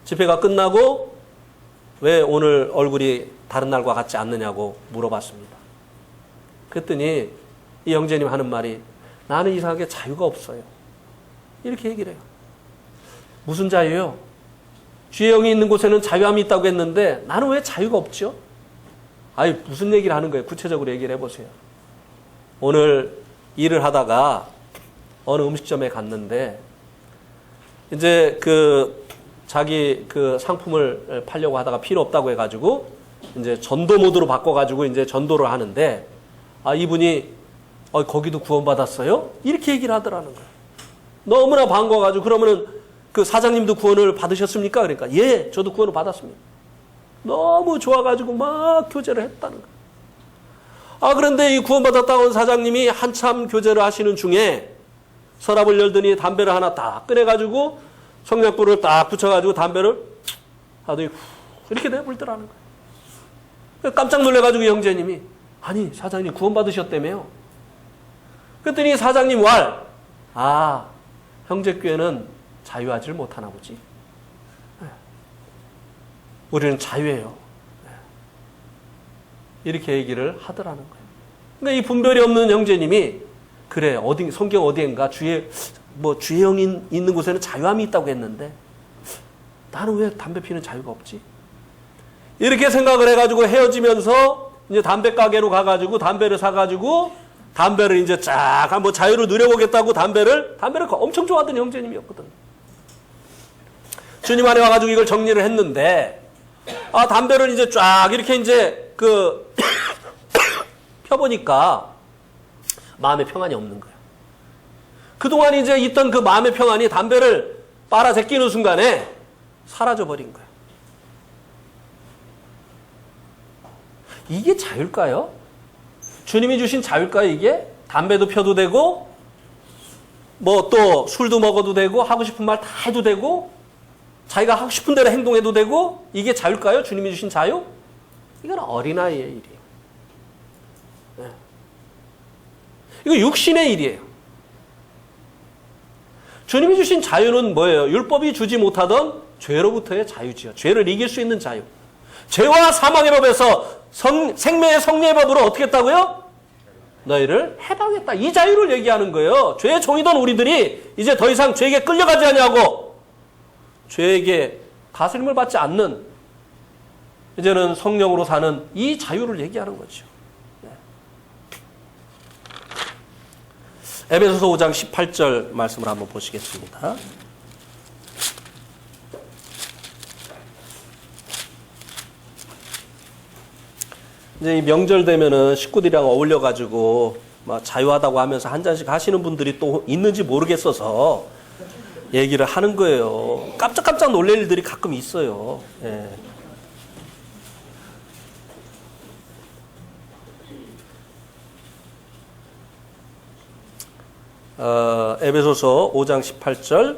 집회가 끝나고 왜 오늘 얼굴이 다른 날과 같지 않느냐고 물어봤습니다. 그랬더니 이 형제님 하는 말이 나는 이상하게 자유가 없어요. 이렇게 얘기를 해요. 무슨 자유요? 주의 영이 있는 곳에는 자유함이 있다고 했는데 나는 왜 자유가 없죠? 아니 무슨 얘기를 하는 거예요? 구체적으로 얘기를 해보세요. 오늘 일을 하다가 어느 음식점에 갔는데 이제 자기 상품을 팔려고 하다가 필요 없다고 해가지고 이제 전도 모드로 바꿔가지고 이제 전도를 하는데 이분이 거기도 구원받았어요? 이렇게 얘기를 하더라는 거예요. 너무나 반가워가지고 그러면은 그 사장님도 구원을 받으셨습니까? 그러니까 예, 저도 구원을 받았습니다. 너무 좋아가지고 막 교제를 했다는 거예요. 그런데 이 구원받았다고 한 사장님이 한참 교제를 하시는 중에 서랍을 열더니 담배를 하나 딱 꺼내가지고 청약불을 딱 붙여가지고 담배를 하더니 이렇게 내불더라는 거예요. 깜짝 놀래가지고 형제님이 아니 사장님 구원받으셨다며요. 그랬더니 사장님 형제교회는 자유하지를 못하나 보지. 우리는 자유해요. 이렇게 얘기를 하더라는 거예요. 그러니까 이 분별이 없는 형제님이 그래 성경 어디인가 주의 영이 있는 곳에는 자유함이 있다고 했는데 나는 왜 담배 피는 자유가 없지? 이렇게 생각을 해가지고 헤어지면서 이제 담배 가게로 가가지고 담배를 사가지고 담배를 이제 쫙 한번 자유를 누려보겠다고 담배를 엄청 좋아하던 형제님이었거든. 주님 안에 와가지고 이걸 정리를 했는데 담배를 이제 쫙 이렇게 이제 펴보니까 마음의 평안이 없는 거예요. 그동안 이제 있던 그 마음의 평안이 담배를 빨아 제끼는 순간에 사라져버린 거예요. 이게 자유일까요? 주님이 주신 자유일까요, 이게? 담배도 펴도 되고, 뭐 또 술도 먹어도 되고 하고 싶은 말 다 해도 되고 자기가 하고 싶은 대로 행동해도 되고 이게 자유일까요? 주님이 주신 자유? 이건 어린아이의 일이에요. 네. 이거 육신의 일이에요. 주님이 주신 자유는 뭐예요? 율법이 주지 못하던 죄로부터의 자유지요. 죄를 이길 수 있는 자유. 죄와 사망의 법에서 생명의 성리의 법으로 어떻게 했다고요? 너희를 해방했다. 이 자유를 얘기하는 거예요. 죄의 종이던 우리들이 이제 더 이상 죄에게 끌려가지 아니하고 죄에게 다스림을 받지 않는 이제는 성령으로 사는 이 자유를 얘기하는 거죠. 네. 에베소서 5장 18절 말씀을 한번 보시겠습니다. 이제 이 명절 되면은 식구들이랑 어울려가지고 막 자유하다고 하면서 한 잔씩 하시는 분들이 또 있는지 모르겠어서 얘기를 하는 거예요. 깜짝깜짝 놀랄 일들이 가끔 있어요. 예. 에베소서 5장 18절.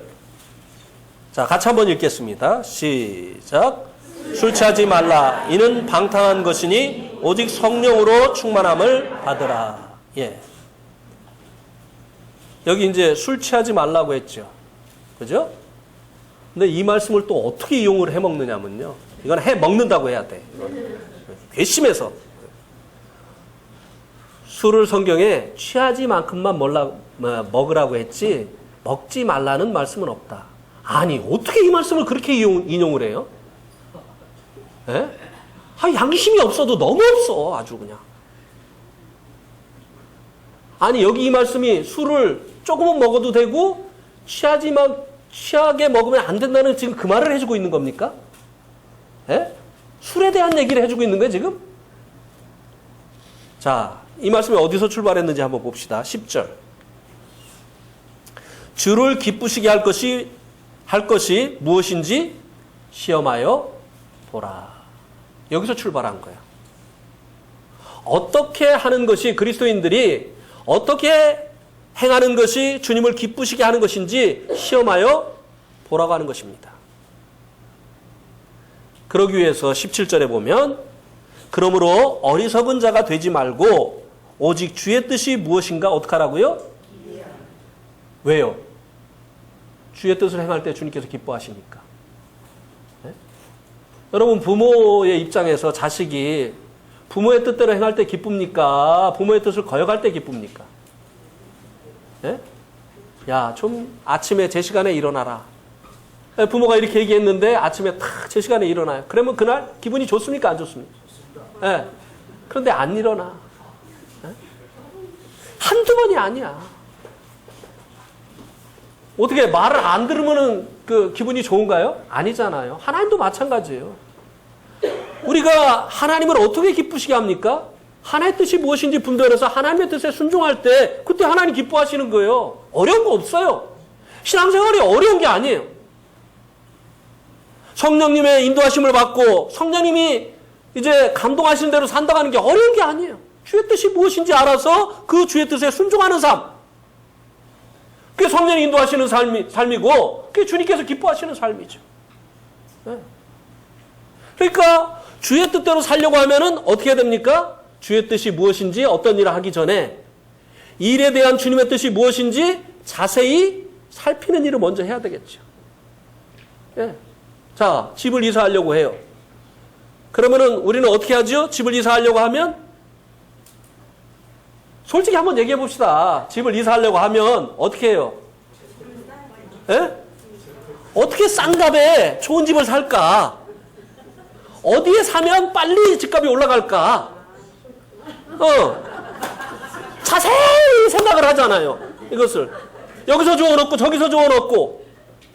자, 같이 한번 읽겠습니다. 시작. 술 취하지 말라. 이는 방탕한 것이니 오직 성령으로 충만함을 받으라. 예. 여기 이제 술 취하지 말라고 했죠. 그죠? 근데 이 말씀을 또 어떻게 이용을 해 먹느냐면요. 이건 해 먹는다고 해야 돼. 괘씸해서. 술을 성경에 취하지 만큼만 먹으라고 했지 먹지 말라는 말씀은 없다. 아니, 어떻게 이 말씀을 그렇게 인용을 해요? 예? 양심이 없어도 너무 없어. 아주 그냥. 아니, 여기 이 말씀이 술을 조금은 먹어도 되고 취하게 먹으면 안 된다는 지금 그 말을 해주고 있는 겁니까? 예? 술에 대한 얘기를 해주고 있는 거예요, 지금? 자, 이 말씀이 어디서 출발했는지 한번 봅시다. 10절. 주를 기쁘시게 할 것이 무엇인지 시험하여 보라. 여기서 출발한 거예요. 어떻게 하는 것이 그리스도인들이 어떻게 행하는 것이 주님을 기쁘시게 하는 것인지 시험하여 보라고 하는 것입니다. 그러기 위해서 17절에 보면 그러므로 어리석은 자가 되지 말고 오직 주의 뜻이 무엇인가 어떻게 하라고요? 왜요? 주의 뜻을 행할 때 주님께서 기뻐하십니까? 네? 여러분, 부모의 입장에서 자식이 부모의 뜻대로 행할 때 기쁩니까? 부모의 뜻을 거역할 때 기쁩니까? 네? 야, 좀 아침에 제 시간에 일어나라. 부모가 이렇게 얘기했는데 아침에 탁 제 시간에 일어나요. 그러면 그날 기분이 좋습니까? 안 좋습니까? 네. 그런데 안 일어나. 네? 한두 번이 아니야. 어떻게 말을 안 들으면 그 기분이 좋은가요? 아니잖아요. 하나님도 마찬가지예요. 우리가 하나님을 어떻게 기쁘시게 합니까? 하나님의 뜻이 무엇인지 분별해서 하나님의 뜻에 순종할 때 그때 하나님 기뻐하시는 거예요. 어려운 거 없어요. 신앙생활이 어려운 게 아니에요. 성령님의 인도하심을 받고 성령님이 이제 감동하시는 대로 산다는 게 어려운 게 아니에요. 주의 뜻이 무엇인지 알아서 그 주의 뜻에 순종하는 삶. 그게 성령이 인도하시는 삶이고 그게 주님께서 기뻐하시는 삶이죠. 네. 그러니까 주의 뜻대로 살려고 하면은 어떻게 해야 됩니까? 주의 뜻이 무엇인지 어떤 일을 하기 전에 일에 대한 주님의 뜻이 무엇인지 자세히 살피는 일을 먼저 해야 되겠죠. 네. 자, 집을 이사하려고 해요. 그러면은 우리는 어떻게 하죠? 집을 이사하려고 하면 솔직히 한번 얘기해 봅시다. 집을 이사하려고 하면 어떻게 해요? 예? 어떻게 싼 값에 좋은 집을 살까? 어디에 사면 빨리 집값이 올라갈까? 자세히 생각을 하잖아요. 이것을. 여기서 주워놓고 저기서 주워놓고.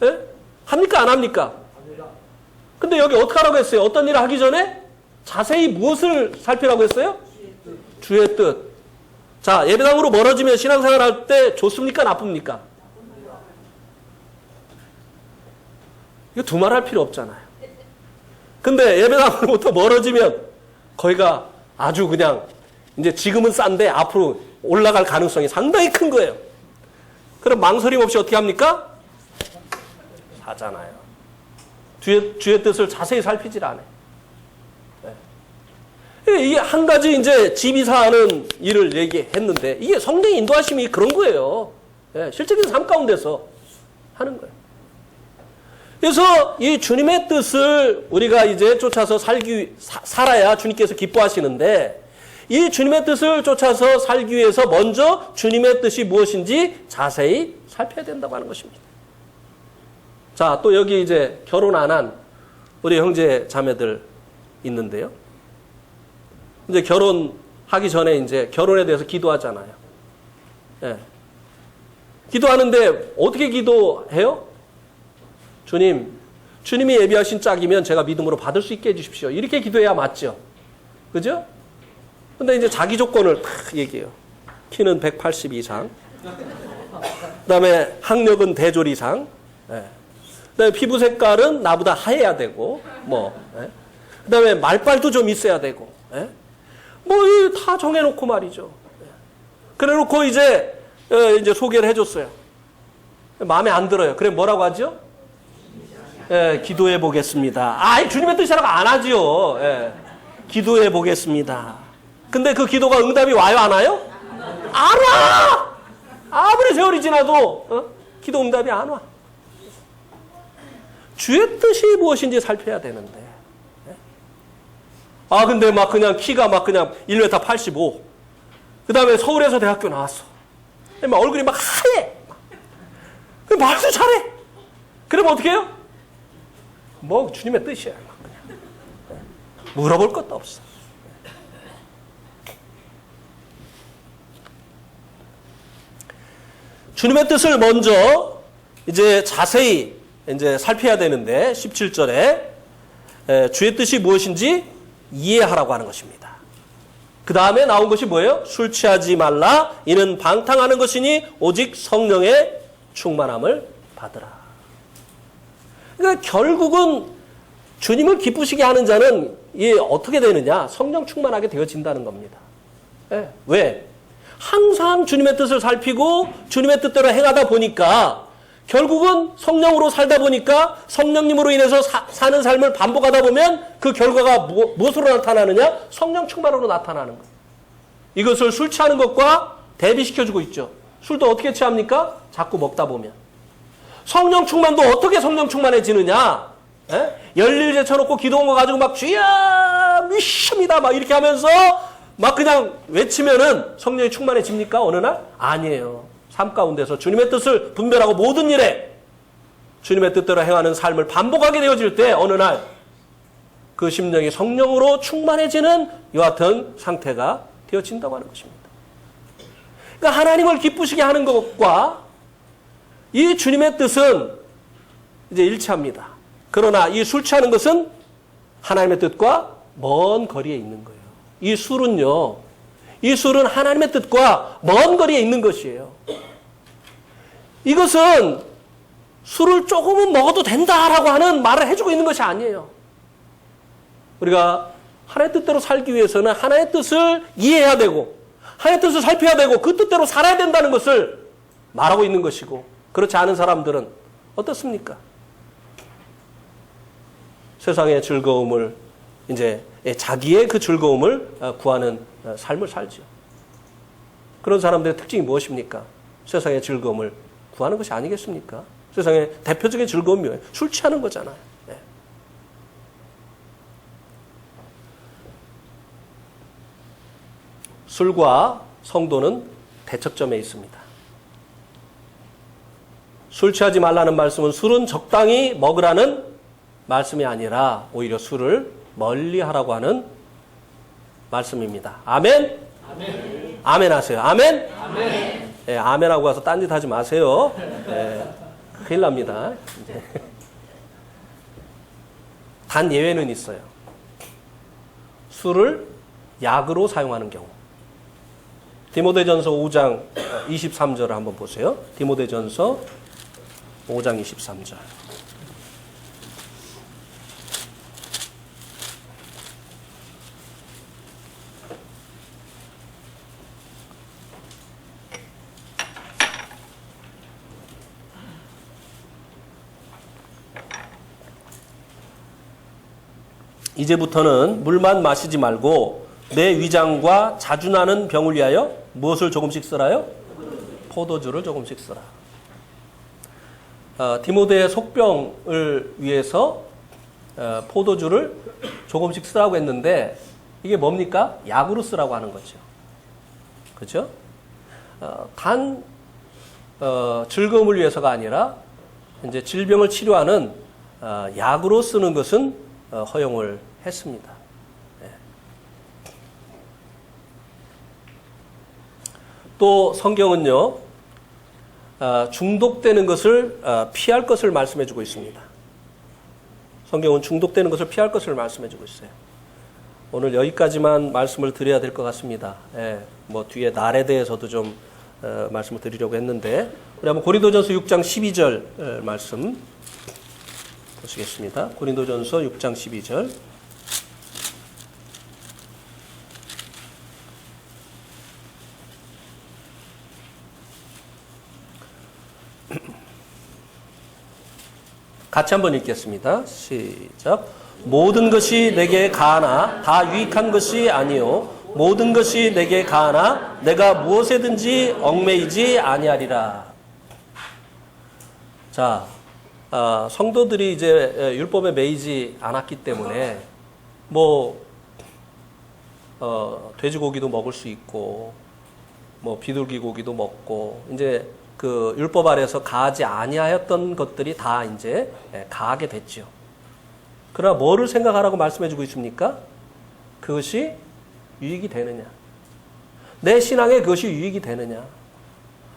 예? 합니까? 안 합니까? 근데 여기 어떻게 하라고 했어요? 어떤 일을 하기 전에 자세히 무엇을 살피라고 했어요? 주의 뜻. 자, 예배당으로 멀어지면 신앙생활 할 때 좋습니까? 나쁩니까? 이거 두말할 필요 없잖아요. 근데 예배당으로부터 멀어지면 거기가 아주 그냥 이제 지금은 싼데 앞으로 올라갈 가능성이 상당히 큰 거예요. 그럼 망설임 없이 어떻게 합니까? 사잖아요. 주의 뜻을 자세히 살피질 않아요. 네. 이게 한 가지 이제 지비사하는 일을 얘기했는데 이게 성령의 인도하심이 그런 거예요. 네. 실제적인 삶 가운데서 하는 거예요. 그래서 이 주님의 뜻을 우리가 이제 쫓아서 살아야 주님께서 기뻐하시는데 이 주님의 뜻을 쫓아서 살기 위해서 먼저 주님의 뜻이 무엇인지 자세히 살펴야 된다고 하는 것입니다. 자, 또 여기 이제 결혼 안 한 우리 형제 자매들 있는데요. 이제 결혼하기 전에 이제 결혼에 대해서 기도하잖아요. 예. 기도하는데 어떻게 기도해요? 주님이 예비하신 짝이면 제가 믿음으로 받을 수 있게 해주십시오. 이렇게 기도해야 맞죠? 그죠? 근데 이제 자기 조건을 탁 얘기해요. 키는 180 이상. 그 다음에 학력은 대졸 이상. 예. 그 다음에 피부 색깔은 나보다 하얘야 되고, 예. 그 다음에 말빨도 좀 있어야 되고, 예. 다 정해놓고 말이죠. 예. 그래 놓고 이제 소개를 해줬어요. 마음에 안 들어요. 그래 뭐라고 하죠? 예, 기도해 보겠습니다. 주님의 뜻이라고 안 하지요. 예, 기도해 보겠습니다. 근데 그 기도가 응답이 와요, 안 와요? 안 와! 아무리 세월이 지나도 기도 응답이 안 와. 주의 뜻이 무엇인지 살펴야 되는데. 예? 근데 막 그냥 키가 막 그냥 1m 85. 그 다음에 서울에서 대학교 나왔어. 막 얼굴이 막 하얘. 말도 잘해. 그러면 어떻게 해요? 주님의 뜻이야. 물어볼 것도 없어. 주님의 뜻을 먼저 이제 자세히 이제 살펴야 되는데 17절에 주의 뜻이 무엇인지 이해하라고 하는 것입니다. 그 다음에 나온 것이 뭐예요? 술 취하지 말라. 이는 방탕하는 것이니 오직 성령의 충만함을 받으라. 그러니까 결국은 주님을 기쁘시게 하는 자는 이게 어떻게 되느냐? 성령 충만하게 되어진다는 겁니다. 네. 왜? 항상 주님의 뜻을 살피고 주님의 뜻대로 행하다 보니까 결국은 성령으로 살다 보니까 성령님으로 인해서 사는 삶을 반복하다 보면 그 결과가 무엇으로 나타나느냐? 성령 충만으로 나타나는 거예요. 이것을 술 취하는 것과 대비시켜주고 있죠. 술도 어떻게 취합니까? 자꾸 먹다 보면. 성령 충만도 어떻게 성령 충만해지느냐? 예? 열일 제쳐놓고 기도한 거 가지고 막 주여 미십니다 막 이렇게 하면서 막 그냥 외치면은 성령이 충만해집니까? 어느 날? 아니에요. 삶 가운데서 주님의 뜻을 분별하고 모든 일에 주님의 뜻대로 행하는 삶을 반복하게 되어질 때 어느 날 그 심령이 성령으로 충만해지는 이와 같은 상태가 되어진다고 하는 것입니다. 그러니까 하나님을 기쁘시게 하는 것과 이 주님의 뜻은 이제 일치합니다. 그러나 이 술 취하는 것은 하나님의 뜻과 먼 거리에 있는 거예요. 이 술은 하나님의 뜻과 먼 거리에 있는 것이에요. 이것은 술을 조금은 먹어도 된다라고 하는 말을 해주고 있는 것이 아니에요. 우리가 하나님의 뜻대로 살기 위해서는 하나님의 뜻을 이해해야 되고 하나님의 뜻을 살펴야 되고 그 뜻대로 살아야 된다는 것을 말하고 있는 것이고 그렇지 않은 사람들은 어떻습니까? 세상의 즐거움을 이제 자기의 그 즐거움을 구하는 삶을 살죠. 그런 사람들의 특징이 무엇입니까? 세상의 즐거움을 구하는 것이 아니겠습니까? 세상의 대표적인 즐거움이 뭐예요? 술 취하는 거잖아요. 네. 술과 성도는 대척점에 있습니다. 술 취하지 말라는 말씀은 술은 적당히 먹으라는 말씀이 아니라 오히려 술을 멀리하라고 하는 말씀입니다. 아멘? 아멘. 아멘 하세요. 아멘? 아멘. 네, 아멘하고 가서 딴짓 하지 마세요. 네, 큰일 납니다. 이제. 단 예외는 있어요. 술을 약으로 사용하는 경우. 디모데전서 5장 23절을 한번 보세요. 디모데전서 5장 23절. 이제부터는 물만 마시지 말고 내 위장과 자주 나는 병을 위하여 무엇을 조금씩 쓰라요? 포도주를 조금씩 쓰라. 디모데의 속병을 위해서 포도주를 조금씩 쓰라고 했는데 이게 뭡니까? 약으로 쓰라고 하는 거죠. 그렇죠? 단 즐거움을 위해서가 아니라 이제 질병을 치료하는 약으로 쓰는 것은 허용을 했습니다. 또 성경은요, 중독되는 것을 피할 것을 말씀해 주고 있습니다. 성경은 중독되는 것을 피할 것을 말씀해 주고 있어요. 오늘 여기까지만 말씀을 드려야 될 것 같습니다. 뭐 뒤에 날에 대해서도 좀 말씀을 드리려고 했는데, 우리 한번 고린도전서 6장 12절 말씀 보시겠습니다. 고린도전서 6장 12절. 같이 한번 읽겠습니다. 시작. 모든 것이 내게 가하나 다 유익한 것이 아니요 모든 것이 내게 가하나 내가 무엇에든지 얽매이지 아니하리라. 자, 성도들이 이제 율법에 매이지 않았기 때문에 뭐 돼지고기도 먹을 수 있고 뭐 비둘기 고기도 먹고 이제 그 율법 아래에서 가하지 아니하였던 것들이 다 이제 가하게 됐죠. 그러나 뭐를 생각하라고 말씀해주고 있습니까? 그것이 유익이 되느냐? 내 신앙에 그것이 유익이 되느냐?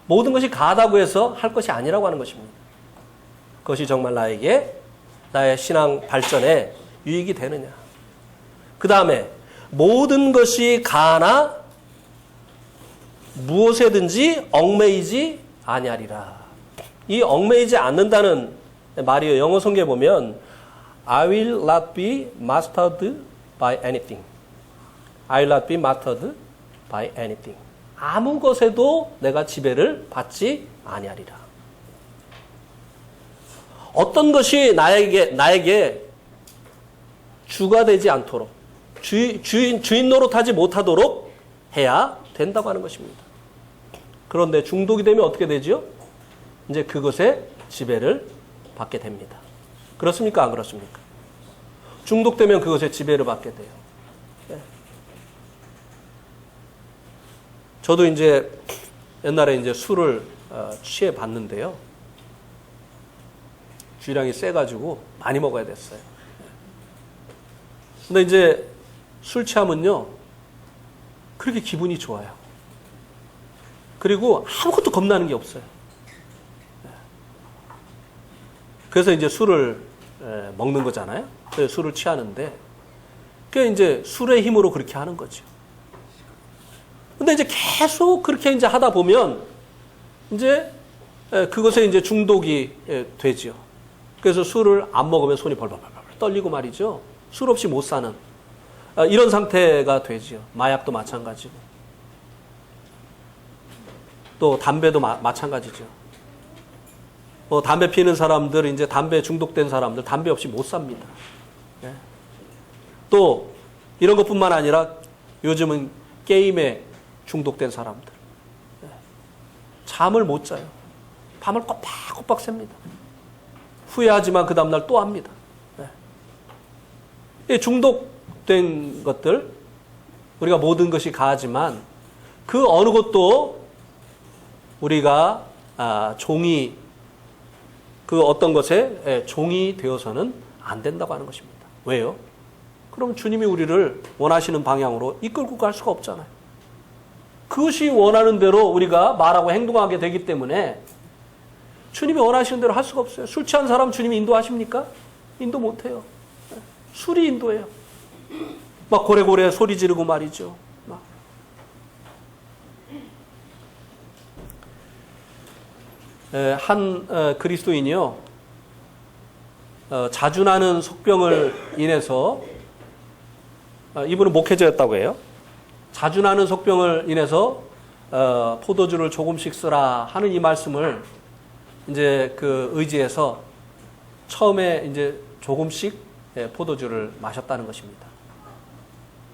모든 것이 가하다고 해서 할 것이 아니라고 하는 것입니다. 그것이 정말 나에게 나의 신앙 발전에 유익이 되느냐? 그 다음에 모든 것이 가하나 무엇에든지 얽매이지 아니하리라. 이 얽매이지 않는다는 말이에요. 영어 성경에 보면 I will not be mastered by anything. I will not be mastered by anything. 아무 것에도 내가 지배를 받지 아니하리라. 어떤 것이 나에게 주가 되지 않도록 주인 노릇하지 못하도록 해야 된다고 하는 것입니다. 그런데 중독이 되면 어떻게 되죠? 이제 그것에 지배를 받게 됩니다. 그렇습니까? 안 그렇습니까? 중독되면 그것에 지배를 받게 돼요. 네. 저도 이제 옛날에 이제 술을 취해 봤는데요. 주량이 세가지고 많이 먹어야 됐어요. 근데 이제 술 취하면요, 그렇게 기분이 좋아요. 그리고 아무것도 겁나는 게 없어요. 그래서 이제 술을 먹는 거잖아요. 그래서 술을 취하는데, 그게 이제 술의 힘으로 그렇게 하는 거죠. 근데 이제 계속 그렇게 이제 하다 보면, 이제 그것에 이제 중독이 되죠. 그래서 술을 안 먹으면 손이 벌벌 떨리고 말이죠. 술 없이 못 사는 이런 상태가 되죠. 마약도 마찬가지고. 또 담배도 마찬가지죠. 담배 피우는 사람들, 이제 담배 중독된 사람들, 담배 없이 못 삽니다. 네. 또 이런 것뿐만 아니라 요즘은 게임에 중독된 사람들, 네. 잠을 못 자요. 밤을 꼬박꼬박 셉니다. 후회하지만 그 다음날 또 합니다. 네. 중독된 것들, 우리가 모든 것이 가하지만 그 어느 것도 우리가 종이, 그 어떤 것에 종이 되어서는 안 된다고 하는 것입니다. 왜요? 그럼 주님이 우리를 원하시는 방향으로 이끌고 갈 수가 없잖아요. 그것이 원하는 대로 우리가 말하고 행동하게 되기 때문에 주님이 원하시는 대로 할 수가 없어요. 술 취한 사람 주님이 인도하십니까? 인도 못해요. 술이 인도해요. 막 고래고래 소리 지르고 말이죠. 한 그리스도인이요, 자주 나는 속병을 인해서, 이분은 목회자였다고 해요. 자주 나는 속병을 인해서 포도주를 조금씩 쓰라 하는 이 말씀을 이제 그 의지해서 처음에 이제 조금씩 포도주를 마셨다는 것입니다.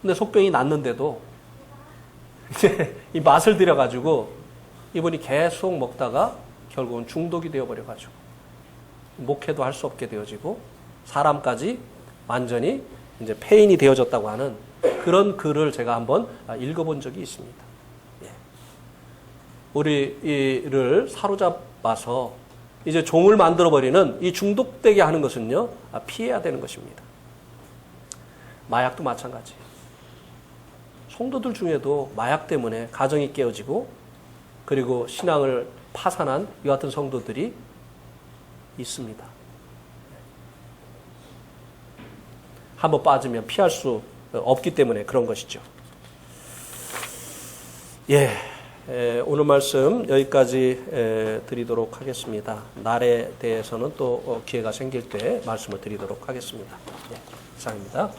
근데 속병이 났는데도 이제 이 맛을 들여가지고 이분이 계속 먹다가 결국은 중독이 되어버려가지고 목회도 할 수 없게 되어지고 사람까지 완전히 이제 폐인이 되어졌다고 하는 그런 글을 제가 한번 읽어본 적이 있습니다. 우리를 사로잡아서 이제 종을 만들어버리는 이 중독되게 하는 것은요, 피해야 되는 것입니다. 마약도 마찬가지. 성도들 중에도 마약 때문에 가정이 깨어지고 그리고 신앙을 파산한 이 같은 성도들이 있습니다. 한번 빠지면 피할 수 없기 때문에 그런 것이죠. 오늘 말씀 여기까지 드리도록 하겠습니다. 날에 대해서는 또 기회가 생길 때 말씀을 드리도록 하겠습니다. 이상입니다.